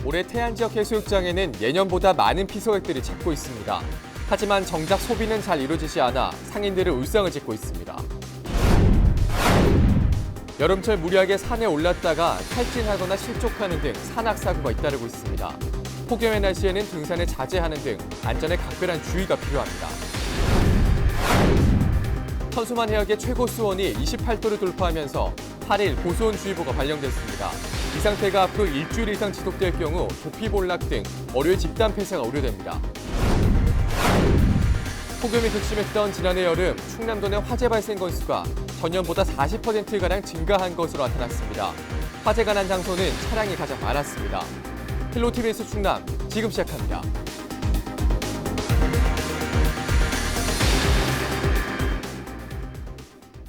올해 태안 지역 해수욕장에는 예년보다 많은 피서객들이 찾고 있습니다. 하지만 정작 소비는 잘 이루어지지 않아 상인들은 울상을 짓고 있습니다. 여름철 무리하게 산에 올랐다가 탈진하거나 실족하는 등 산악사고가 잇따르고 있습니다. 폭염의 날씨에는 등산을 자제하는 등 안전에 각별한 주의가 필요합니다. 천수만 해역의 최고 수온이 28도를 돌파하면서 8일 고수온주의보가 발령됐습니다. 이 상태가 앞으로 일주일 이상 지속될 경우 도피 볼락 등 어류의 집단 폐사가 우려됩니다. 폭염이 극심했던 지난해 여름 충남도 내 화재 발생 건수가 전년보다 40%가량 증가한 것으로 나타났습니다. 화재가 난 장소는 차량이 가장 많았습니다. 헬로티비 뉴스 충남 지금 시작합니다.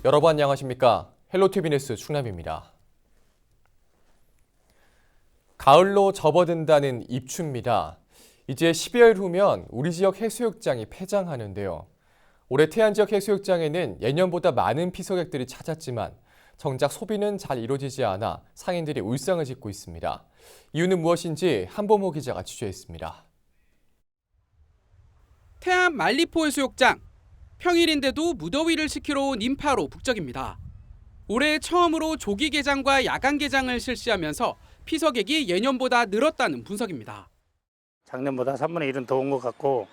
여러분 안녕하십니까? 헬로티비 뉴스 충남입니다. 가을로 접어든다는 입추입니다. 이제 12월 후면 우리 지역 해수욕장이 폐장하는데요. 올해 태안 지역 해수욕장에는 예년보다 많은 피서객들이 찾았지만 정작 소비는 잘 이루어지지 않아 상인들이 울상을 짓고 있습니다. 이유는 무엇인지 한범호 기자가 취재했습니다. 태안 말리포 해수욕장. 평일인데도 무더위를 식히러 온 인파로 북적입니다. 올해 처음으로 조기 개장과 야간 개장을 실시하면서 피서객이 예년보다 늘었다는 분석입니다. 작년보다 3분의 1은 더운 것 같고,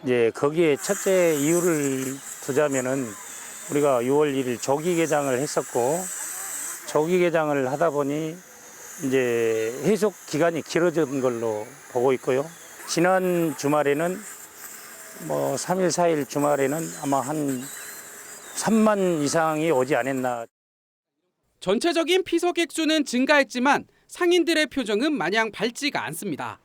이제 거기에 첫째 이유를 두자면은 우리가 6월 1일 조기 개장을 했었고, 조기 개장을 하다 보니 이제 해속 기간이 길어진 걸로 보고 있고요. 지난 주말에는 3일, 4일 주말에는 아마 한 3만 이상이 오지 않았나. 전체적인 피서객 수는 증가했지만 상인들의 표정은 마냥 밝지가 않습니다.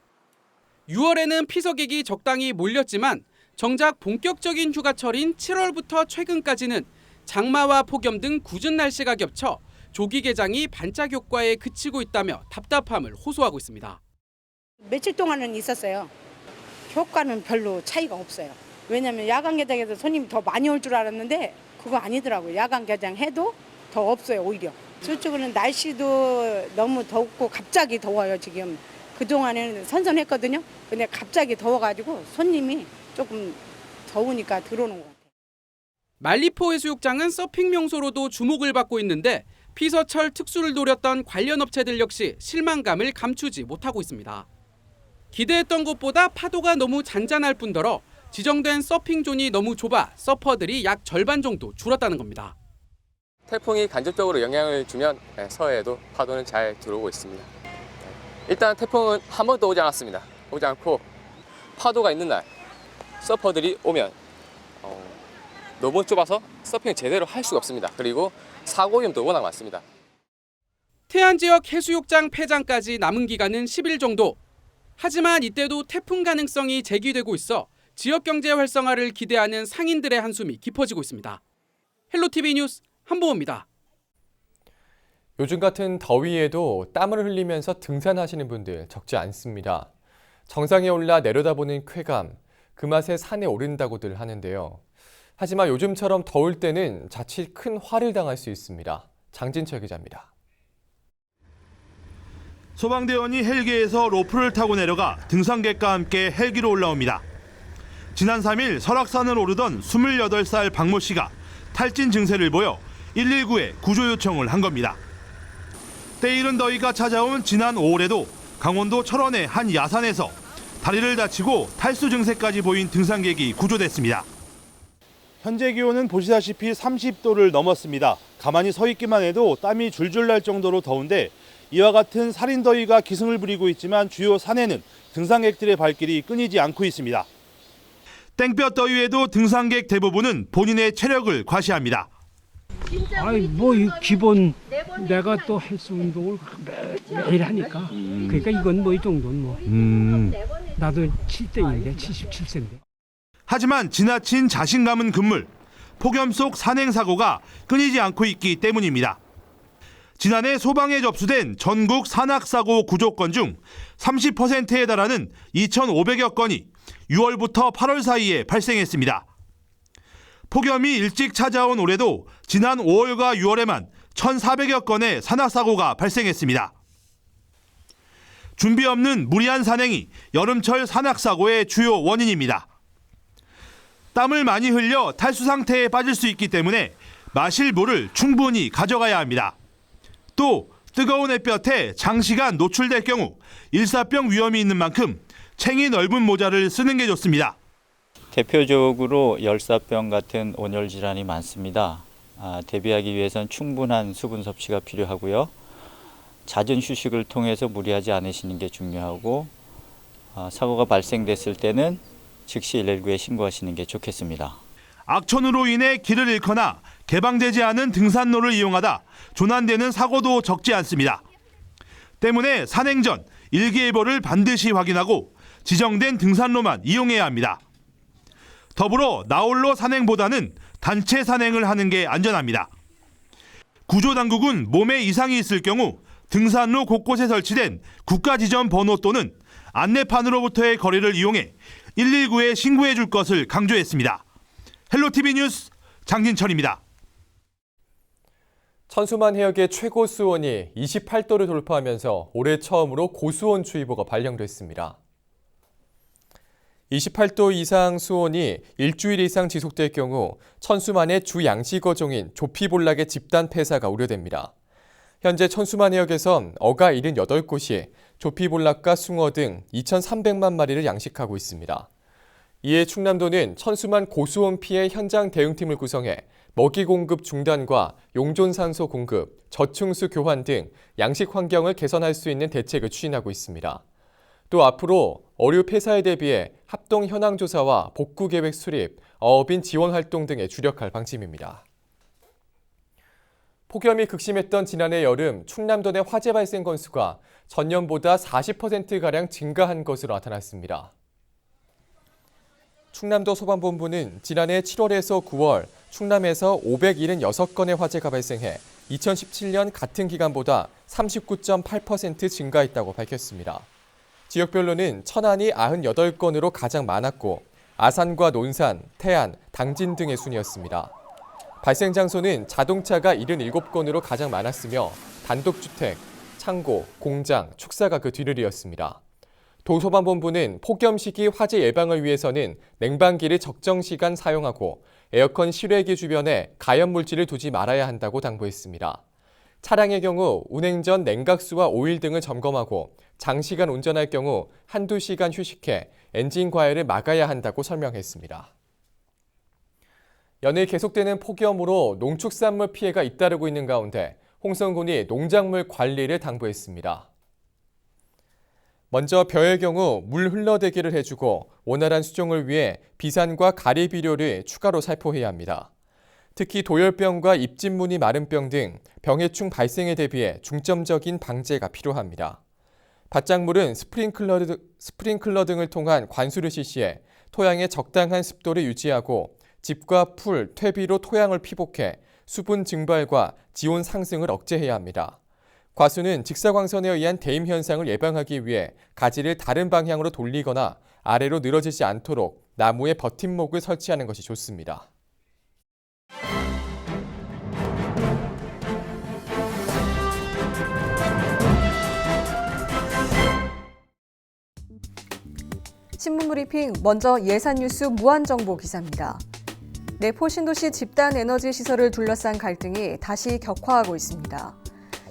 6월에는 피서객이 적당히 몰렸지만 정작 본격적인 휴가철인 7월부터 최근까지는 장마와 폭염 등 궂은 날씨가 겹쳐 조기 개장이 반짝 효과에 그치고 있다며 답답함을 호소하고 있습니다. 며칠 동안은 있었어요. 효과는 별로 차이가 없어요. 왜냐하면 야간 개장에서 손님이 더 많이 올 줄 알았는데 그거 아니더라고요. 야간 개장해도 더 없어요, 오히려. 저쪽은 날씨도 너무 덥고 갑자기 더워요, 지금. 그동안에는 선선했거든요. 근데 갑자기 더워가지고 손님이 조금 더우니까 들어오는 것 같아요. 말리포 해수욕장은 서핑 명소로도 주목을 받고 있는데 피서철 특수를 노렸던 관련 업체들 역시 실망감을 감추지 못하고 있습니다. 기대했던 것보다 파도가 너무 잔잔할 뿐더러 지정된 서핑존이 너무 좁아 서퍼들이 약 절반 정도 줄었다는 겁니다. 태풍이 간접적으로 영향을 주면 서해에도 파도는 잘 들어오고 있습니다. 일단 태풍은 한 번도 오지 않았습니다. 오지 않고 파도가 있는 날 서퍼들이 오면 너무 좁아서 서핑을 제대로 할 수가 없습니다. 그리고 사고 위험도 워낙 많습니다. 태안 지역 해수욕장 폐장까지 남은 기간은 10일 정도. 하지만 이때도 태풍 가능성이 제기되고 있어 지역 경제 활성화를 기대하는 상인들의 한숨이 깊어지고 있습니다. 헬로티비 뉴스 한보호입니다. 요즘 같은 더위에도 땀을 흘리면서 등산하시는 분들 적지 않습니다. 정상에 올라 내려다보는 쾌감, 그 맛에 산에 오른다고들 하는데요. 하지만 요즘처럼 더울 때는 자칫 큰 화를 당할 수 있습니다. 장진철 기자입니다. 소방대원이 헬기에서 로프를 타고 내려가 등산객과 함께 헬기로 올라옵니다. 지난 3일 설악산을 오르던 28살 박모 씨가 탈진 증세를 보여 119에 구조 요청을 한 겁니다. 때이른 더위가 찾아온 지난 5월에도 강원도 철원의 한 야산에서 다리를 다치고 탈수 증세까지 보인 등산객이 구조됐습니다. 현재 기온은 보시다시피 30도를 넘었습니다. 가만히 서 있기만 해도 땀이 줄줄 날 정도로 더운데 이와 같은 살인 더위가 기승을 부리고 있지만 주요 산에는 등산객들의 발길이 끊이지 않고 있습니다. 땡볕 더위에도 등산객 대부분은 본인의 체력을 과시합니다. 아이 이 기본 내가 또 헬스 운동을 매일 하니까 그러니까 이건 이 정도는 나도 7대인데 77세인데. 하지만 지나친 자신감은 금물. 폭염 속 산행 사고가 끊이지 않고 있기 때문입니다. 지난해 소방에 접수된 전국 산악사고 구조 건 중 30%에 달하는 2,500여 건이 6월부터 8월 사이에 발생했습니다. 폭염이 일찍 찾아온 올해도 지난 5월과 6월에만 1,400여 건의 산악사고가 발생했습니다. 준비 없는 무리한 산행이 여름철 산악사고의 주요 원인입니다. 땀을 많이 흘려 탈수 상태에 빠질 수 있기 때문에 마실 물을 충분히 가져가야 합니다. 또 뜨거운 햇볕에 장시간 노출될 경우 일사병 위험이 있는 만큼 챙이 넓은 모자를 쓰는 게 좋습니다. 대표적으로 열사병 같은 온열 질환이 많습니다. 대비하기 위해서는 충분한 수분 섭취가 필요하고요. 잦은 휴식을 통해서 무리하지 않으시는 게 중요하고 사고가 발생됐을 때는 즉시 119에 신고하시는 게 좋겠습니다. 악천후로 인해 길을 잃거나 개방되지 않은 등산로를 이용하다 조난되는 사고도 적지 않습니다. 때문에 산행 전 일기예보를 반드시 확인하고 지정된 등산로만 이용해야 합니다. 더불어 나홀로 산행보다는 단체 산행을 하는 게 안전합니다. 구조당국은 몸에 이상이 있을 경우 등산로 곳곳에 설치된 국가지점 번호 또는 안내판으로부터의 거리를 이용해 119에 신고해 줄 것을 강조했습니다. 헬로티비 뉴스 장진철입니다. 천수만 해역의 최고 수온이 28도를 돌파하면서 올해 처음으로 고수온 주의보가 발령됐습니다. 28도 이상 수온이 일주일 이상 지속될 경우 천수만의 주 양식어종인 조피볼락의 집단 폐사가 우려됩니다. 현재 천수만 해역에선 어가 78곳이 조피볼락과 숭어 등 2,300만 마리를 양식하고 있습니다. 이에 충남도는 천수만 고수온 피해 현장 대응팀을 구성해 먹이 공급 중단과 용존산소 공급, 저충수 교환 등 양식 환경을 개선할 수 있는 대책을 추진하고 있습니다. 또 앞으로 어류 폐사에 대비해 합동 현황 조사와 복구 계획 수립, 어업인 지원 활동 등에 주력할 방침입니다. 폭염이 극심했던 지난해 여름 충남도 내 화재 발생 건수가 전년보다 40%가량 증가한 것으로 나타났습니다. 충남도 소방본부는 지난해 7월에서 9월 충남에서 576건의 화재가 발생해 2017년 같은 기간보다 39.8% 증가했다고 밝혔습니다. 지역별로는 천안이 98건으로 가장 많았고 아산과 논산, 태안, 당진 등의 순이었습니다. 발생 장소는 자동차가 77건으로 가장 많았으며 단독주택, 창고, 공장, 축사가 그 뒤를 이었습니다. 도소방본부는 폭염 시기 화재 예방을 위해서는 냉방기를 적정 시간 사용하고 에어컨 실외기 주변에 가연물질을 두지 말아야 한다고 당부했습니다. 차량의 경우 운행 전 냉각수와 오일 등을 점검하고 장시간 운전할 경우 한두 시간 휴식해 엔진 과열을 막아야 한다고 설명했습니다. 연일 계속되는 폭염으로 농축산물 피해가 잇따르고 있는 가운데 홍성군이 농작물 관리를 당부했습니다. 먼저 벼의 경우 물 흘러대기를 해주고 원활한 수종을 위해 비산과 가리 비료를 추가로 살포해야 합니다. 특히 도열병과 잎진무늬 마른병 등 병해충 발생에 대비해 중점적인 방제가 필요합니다. 밭작물은 스프링클러 등을 통한 관수를 실시해 토양의 적당한 습도를 유지하고 짚과 풀, 퇴비로 토양을 피복해 수분 증발과 지온 상승을 억제해야 합니다. 과수는 직사광선에 의한 대임 현상을 예방하기 위해 가지를 다른 방향으로 돌리거나 아래로 늘어지지 않도록 나무에 버팀목을 설치하는 것이 좋습니다. 신문브리핑 먼저 예산뉴스 무한정보 기사입니다. 내포 신도시 집단 에너지 시설을 둘러싼 갈등이 다시 격화하고 있습니다.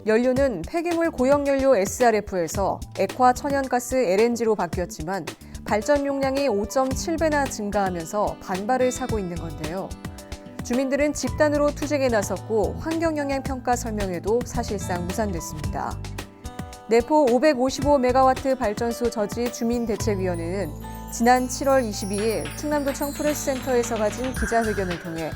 연료는 폐기물 고용연료 SRF에서 액화 천연가스 LNG로 바뀌었지만 발전 용량이 5.7배나 증가하면서 반발을 사고 있는 건데요. 주민들은 집단으로 투쟁에 나섰고 환경영향평가 설명회도 사실상 무산됐습니다. 내포 555메가와트 발전소 저지 주민대책위원회는 지난 7월 22일 충남도청 프레스센터에서 가진 기자회견을 통해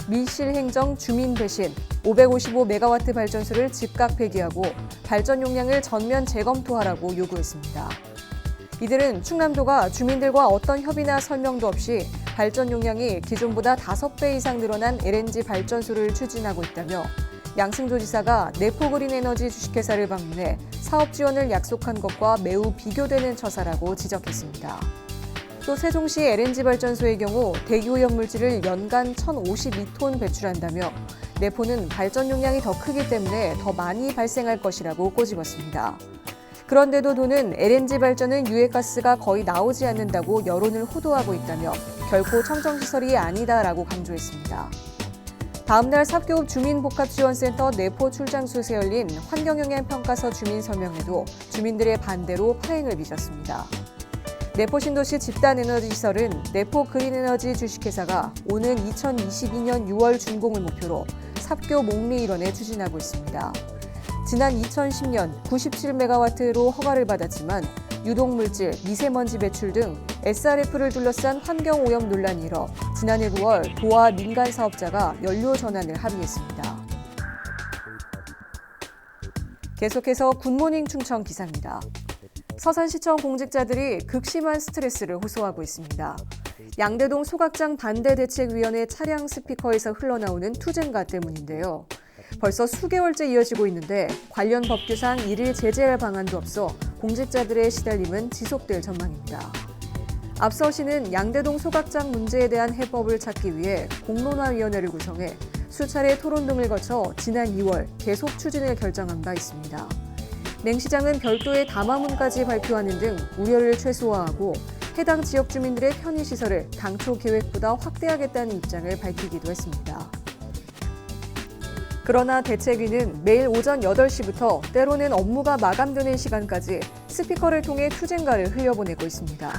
밀실행정 주민 대신 555메가와트 발전소를 즉각 폐기하고 발전 용량을 전면 재검토하라고 요구했습니다. 이들은 충남도가 주민들과 어떤 협의나 설명도 없이 발전 용량이 기존보다 5배 이상 늘어난 LNG 발전소를 추진하고 있다며 양승조지사가 내포그린에너지 주식회사를 방문해 사업 지원을 약속한 것과 매우 비교되는 처사라고 지적했습니다. 또 세종시 LNG 발전소의 경우 대기오염물질을 연간 1,052톤 배출한다며 내포는 발전 용량이 더 크기 때문에 더 많이 발생할 것이라고 꼬집었습니다. 그런데도 도는 LNG 발전은 유해가스가 거의 나오지 않는다고 여론을 호도하고 있다며 결코 청정시설이 아니다라고 강조했습니다. 다음 날 삽교읍 주민복합지원센터 내포 출장소에서 열린 환경영향평가서 주민설명회도 주민들의 반대로 파행을 빚었습니다. 내포 신도시 집단에너지시설은 내포 그린에너지 주식회사가 오는 2022년 6월 준공을 목표로 삽교 목리 일원에 추진하고 있습니다. 지난 2010년 97메가와트로 허가를 받았지만 유독물질, 미세먼지 배출 등 SRF를 둘러싼 환경오염 논란이 일어 지난해 9월 도와 민간 사업자가 연료 전환을 합의했습니다. 계속해서 굿모닝 충청 기사입니다. 서산시청 공직자들이 극심한 스트레스를 호소하고 있습니다. 양대동 소각장 반대대책위원회 차량 스피커에서 흘러나오는 투쟁가 때문인데요. 벌써 수개월째 이어지고 있는데 관련 법규상 이를 제재할 방안도 없어 공직자들의 시달림은 지속될 전망입니다. 앞서 시는 양대동 소각장 문제에 대한 해법을 찾기 위해 공론화위원회를 구성해 수차례 토론 등을 거쳐 지난 2월 계속 추진을 결정한 바 있습니다. 맹 시장은 별도의 담화문까지 발표하는 등 우려를 최소화하고 해당 지역 주민들의 편의시설을 당초 계획보다 확대하겠다는 입장을 밝히기도 했습니다. 그러나 대책위는 매일 오전 8시부터 때로는 업무가 마감되는 시간까지 스피커를 통해 투쟁가를 흘려보내고 있습니다.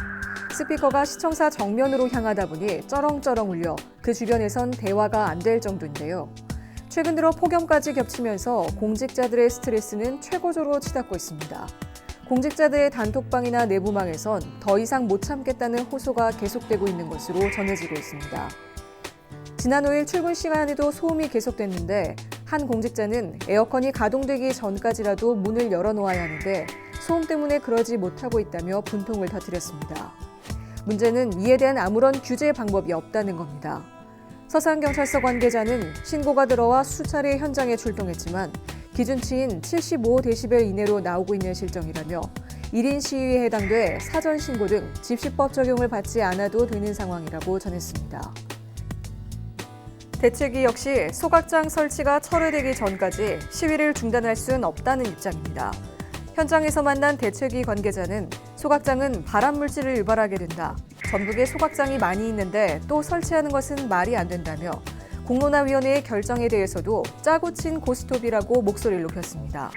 스피커가 시청사 정면으로 향하다 보니 쩌렁쩌렁 울려 그 주변에선 대화가 안 될 정도인데요. 최근 들어 폭염까지 겹치면서 공직자들의 스트레스는 최고조로 치닫고 있습니다. 공직자들의 단톡방이나 내부망에선 더 이상 못 참겠다는 호소가 계속되고 있는 것으로 전해지고 있습니다. 지난 5일 출근 시간에도 소음이 계속됐는데 한 공직자는 에어컨이 가동되기 전까지라도 문을 열어놓아야 하는데 소음 때문에 그러지 못하고 있다며 분통을 터뜨렸습니다. 문제는 이에 대한 아무런 규제 방법이 없다는 겁니다. 서산경찰서 관계자는 신고가 들어와 수차례 현장에 출동했지만 기준치인 75데시벨 이내로 나오고 있는 실정이라며 1인 시위에 해당돼 사전 신고 등 집시법 적용을 받지 않아도 되는 상황이라고 전했습니다. 대책위 역시 소각장 설치가 철회되기 전까지 시위를 중단할 수는 없다는 입장입니다. 현장에서 만난 대책위 관계자는 소각장은 발암물질을 유발하게 된다. 전국에 소각장이 많이 있는데 또 설치하는 것은 말이 안 된다며 공론화위원회의 결정에 대해서도 짜고 친 고스톱이라고 목소리를 높였습니다.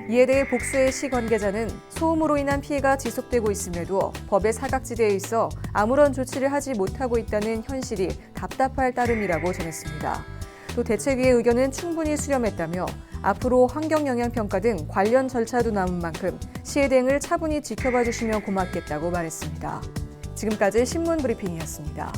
이에 대해 복수의 시 관계자는 소음으로 인한 피해가 지속되고 있음에도 법의 사각지대에 있어 아무런 조치를 하지 못하고 있다는 현실이 답답할 따름이라고 전했습니다. 또 대책위의 의견은 충분히 수렴했다며 앞으로 환경영향평가 등 관련 절차도 남은 만큼 시의 대응을 차분히 지켜봐 주시면 고맙겠다고 말했습니다. 지금까지 신문 브리핑이었습니다.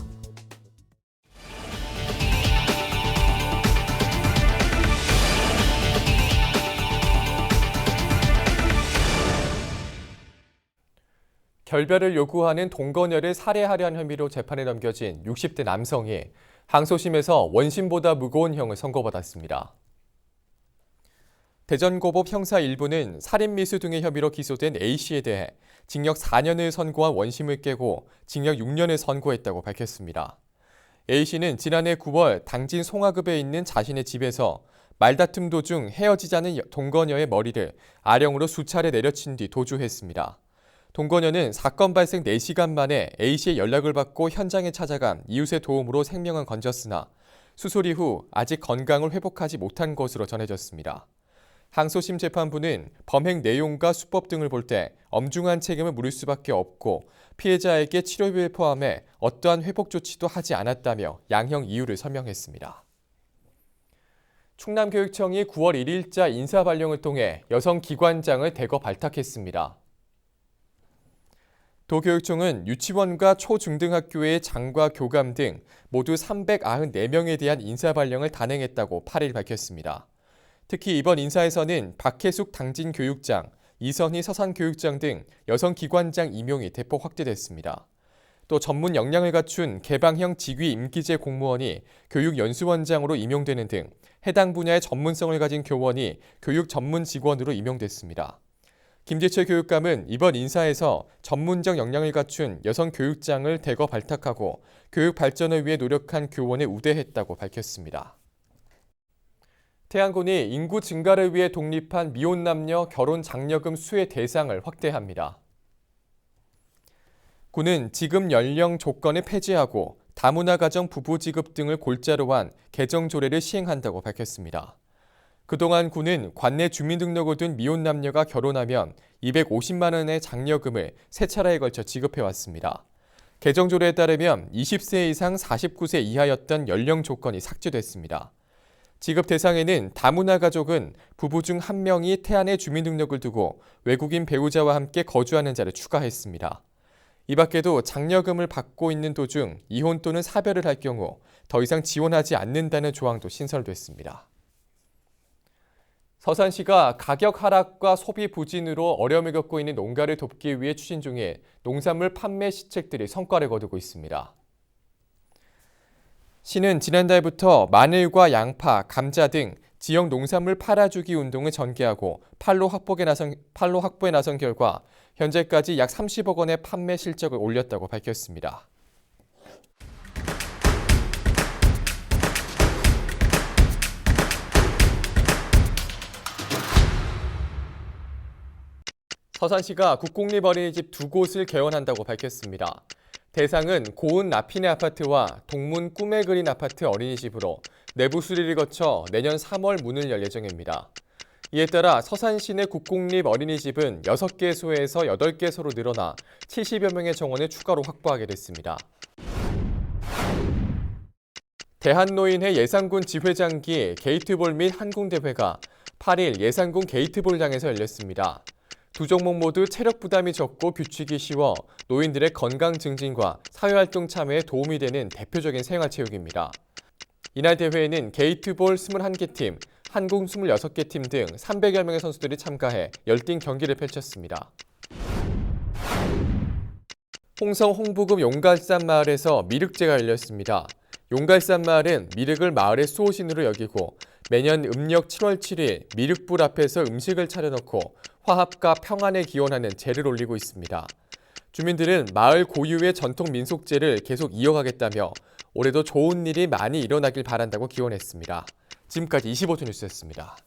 결별을 요구하는 동거녀를 살해하려는 혐의로 재판에 넘겨진 60대 남성이 항소심에서 원심보다 무거운 형을 선고받았습니다. 대전고법 형사 1부는 살인미수 등의 혐의로 기소된 A씨에 대해 징역 4년을 선고한 원심을 깨고 징역 6년을 선고했다고 밝혔습니다. A씨는 지난해 9월 당진 송화급에 있는 자신의 집에서 말다툼 도중 헤어지자는 동거녀의 머리를 아령으로 수차례 내려친 뒤 도주했습니다. 동거녀는 사건 발생 4시간 만에 A씨의 연락을 받고 현장에 찾아간 이웃의 도움으로 생명은 건졌으나 수술 이후 아직 건강을 회복하지 못한 것으로 전해졌습니다. 항소심 재판부는 범행 내용과 수법 등을 볼 때 엄중한 책임을 물을 수밖에 없고 피해자에게 치료비를 포함해 어떠한 회복 조치도 하지 않았다며 양형 이유를 설명했습니다. 충남교육청이 9월 1일자 인사발령을 통해 여성 기관장을 대거 발탁했습니다. 도교육청은 유치원과 초중등학교의 장과 교감 등 모두 394명에 대한 인사발령을 단행했다고 8일 밝혔습니다. 특히 이번 인사에서는 박혜숙 당진교육장, 이선희 서산교육장 등 여성기관장 임용이 대폭 확대됐습니다. 또 전문 역량을 갖춘 개방형 직위 임기제 공무원이 교육연수원장으로 임용되는 등 해당 분야의 전문성을 가진 교원이 교육 전문 직원으로 임용됐습니다. 김재철 교육감은 이번 인사에서 전문적 역량을 갖춘 여성 교육장을 대거 발탁하고 교육 발전을 위해 노력한 교원에 우대했다고 밝혔습니다. 태안군이 인구 증가를 위해 독립한 미혼 남녀 결혼 장려금 수혜 대상을 확대합니다. 군은 지급 연령 조건을 폐지하고 다문화 가정 부부 지급 등을 골자로 한 개정 조례를 시행한다고 밝혔습니다. 그동안 군은 관내 주민등록을 둔 미혼 남녀가 결혼하면 250만 원의 장려금을 세 차례에 걸쳐 지급해왔습니다. 개정 조례에 따르면 20세 이상 49세 이하였던 연령 조건이 삭제됐습니다. 지급 대상에는 다문화 가족은 부부 중 한 명이 태안에 주민등록을 두고 외국인 배우자와 함께 거주하는 자를 추가했습니다. 이 밖에도 장려금을 받고 있는 도중 이혼 또는 사별을 할 경우 더 이상 지원하지 않는다는 조항도 신설됐습니다. 서산시가 가격 하락과 소비 부진으로 어려움을 겪고 있는 농가를 돕기 위해 추진 중인 농산물 판매 시책들이 성과를 거두고 있습니다. 시는 지난달부터 마늘과 양파, 감자 등 지역 농산물 팔아주기 운동을 전개하고 판로 확보에 나선 결과 현재까지 약 30억 원의 판매 실적을 올렸다고 밝혔습니다. 서산시가 국공립 어린이집 2곳을 개원한다고 밝혔습니다. 대상은 고은 라피네 아파트와 동문 꿈에 그린 아파트 어린이집으로 내부 수리를 거쳐 내년 3월 문을 열 예정입니다. 이에 따라 서산시 내 국공립 어린이집은 6개소에서 8개소로 늘어나 70여 명의 정원을 추가로 확보하게 됐습니다. 대한노인회 예산군 지회장기 게이트볼 및 한궁대회가 8일 예산군 게이트볼장에서 열렸습니다. 두 종목 모두 체력 부담이 적고 규칙이 쉬워 노인들의 건강 증진과 사회활동 참여에 도움이 되는 대표적인 생활체육입니다. 이날 대회에는 게이트볼 21개 팀, 한궁 26개 팀 등 300여 명의 선수들이 참가해 열띤 경기를 펼쳤습니다. 홍성 홍부읍 용갈산 마을에서 미륵제가 열렸습니다. 용갈산 마을은 미륵을 마을의 수호신으로 여기고 매년 음력 7월 7일 미륵불 앞에서 음식을 차려놓고 화합과 평안에 기원하는 제를 올리고 있습니다. 주민들은 마을 고유의 전통 민속제를 계속 이어가겠다며 올해도 좋은 일이 많이 일어나길 바란다고 기원했습니다. 지금까지 25초 뉴스였습니다.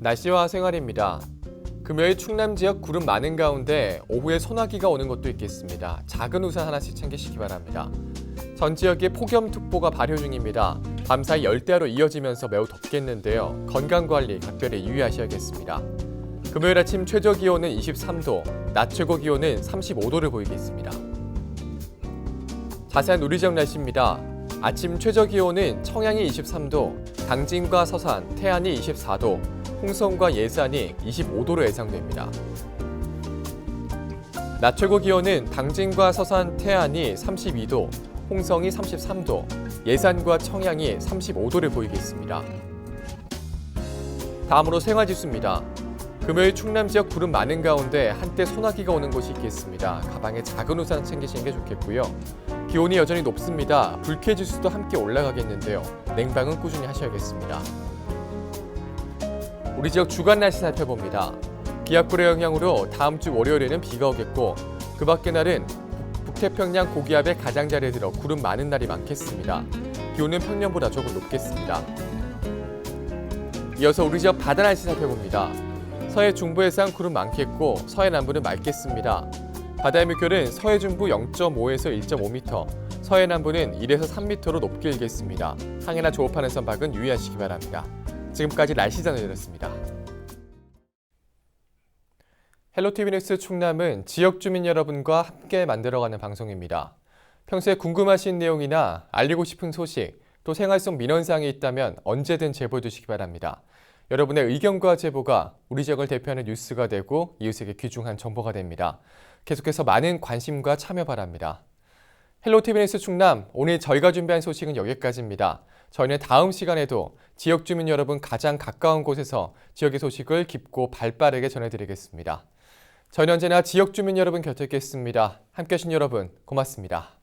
날씨와 생활입니다. 금요일 충남 지역 구름 많은 가운데 오후에 소나기가 오는 곳도 있겠습니다. 작은 우산 하나씩 챙기시기 바랍니다. 전 지역에 폭염특보가 발효 중입니다. 밤사이 열대야로 이어지면서 매우 덥겠는데요. 건강관리 각별히 유의하셔야겠습니다. 금요일 아침 최저기온은 23도, 낮 최고기온은 35도를 보이겠습니다. 자세한 우리 지역 날씨입니다. 아침 최저기온은 청양이 23도, 당진과 서산, 태안이 24도, 홍성과 예산이 25도로 예상됩니다. 낮 최고 기온은 당진과 서산, 태안이 32도, 홍성이 33도, 예산과 청양이 35도를 보이겠습니다. 다음으로 생활지수입니다. 금요일 충남 지역 구름 많은 가운데 한때 소나기가 오는 곳이 있겠습니다. 가방에 작은 우산 챙기시는 게 좋겠고요. 기온이 여전히 높습니다. 불쾌지수도 함께 올라가겠는데요. 냉방은 꾸준히 하셔야겠습니다. 우리 지역 주간 날씨 살펴봅니다. 기압골의 영향으로 다음 주 월요일에는 비가 오겠고 그 밖의 날은 북태평양 고기압의 가장자리에 들어 구름 많은 날이 많겠습니다. 기온은 평년보다 조금 높겠습니다. 이어서 우리 지역 바다 날씨 살펴봅니다. 서해 중부 해상 구름 많겠고 서해 남부는 맑겠습니다. 바다의 물결은 서해 중부 0.5에서 1.5m, 서해 남부는 1에서 3m로 높게 일겠습니다. 항해나 조업하는 선박은 유의하시기 바랍니다. 지금까지 날씨 전해드렸습니다. 헬로티비 뉴스 충남은 지역 주민 여러분과 함께 만들어가는 방송입니다. 평소에 궁금하신 내용이나 알리고 싶은 소식, 또 생활 속 민원사항이 있다면 언제든 제보해 주시기 바랍니다. 여러분의 의견과 제보가 우리 지역을 대표하는 뉴스가 되고 이웃에게 귀중한 정보가 됩니다. 계속해서 많은 관심과 참여 바랍니다. 헬로티비 뉴스 충남, 오늘 저희가 준비한 소식은 여기까지입니다. 저희는 다음 시간에도 지역 주민 여러분 가장 가까운 곳에서 지역의 소식을 깊고 발빠르게 전해드리겠습니다. 저희는 언제나 지역 주민 여러분 곁에 있겠습니다. 함께 해주신 여러분 고맙습니다.